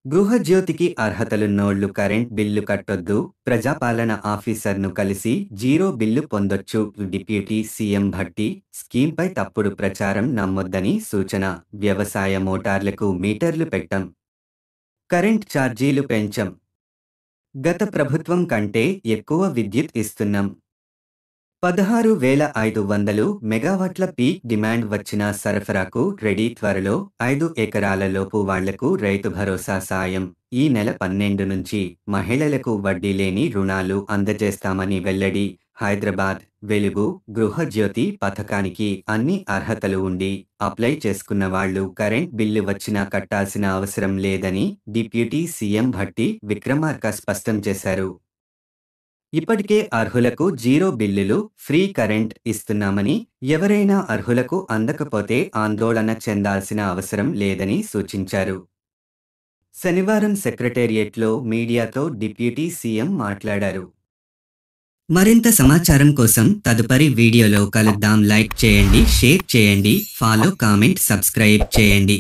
గృహజ్యోతికి అర్హతలున్నోళ్లు current bill కట్టొద్దు, ప్రజాపాలన ఆఫీసర్ను కలిసి zero bill పొందొచ్చు. Deputy CM Bhatti స్కీంపై తప్పుడు ప్రచారం నమ్మొద్దని సూచన. వ్యవసాయ మోటార్లకు మీటర్లు పెట్టం, కరెంట్ ఛార్జీలు పెంచం, గత ప్రభుత్వం కంటే ఎక్కువ విద్యుత్ ఇస్తున్నాం. 16,500 మెగావాట్ల పీక్ డిమాండ్ వచ్చినా సరఫరాకు రెడీ. త్వరలో 5 ఎకరాల లోపు వాళ్లకు రైతు భరోసా సాయం. ఈ నెల 12 నుంచి మహిళలకు వడ్డీ లేని రుణాలు అందజేస్తామని వెల్లడి. హైదరాబాద్ వెలుగు గృహజ్యోతి పథకానికి అన్ని అర్హతలు ఉండి అప్లై చేసుకున్న వాళ్లు కరెంట్ బిల్లు వచ్చినా కట్టాల్సిన అవసరం లేదని డిప్యూటీ సీఎం భట్టి విక్రమార్క స్పష్టం చేశారు. ఇప్పటికే అర్హులకు జీరో బిల్లులు, ఫ్రీ కరెంట్ ఇస్తున్నామని, ఎవరైనా అర్హులకు అందకపోతే ఆందోళన చెందాల్సిన అవసరం లేదని సూచించారు. శనివారం సెక్రటేరియట్లో మీడియాతో డిప్యూటీ సీఎం మాట్లాడారు. మరింత సమాచారం కోసం తదుపరి వీడియోలో కలుద్దాం. లైక్ చేయండి, షేర్ చేయండి, ఫాలో, కామెంట్, సబ్స్క్రైబ్ చేయండి.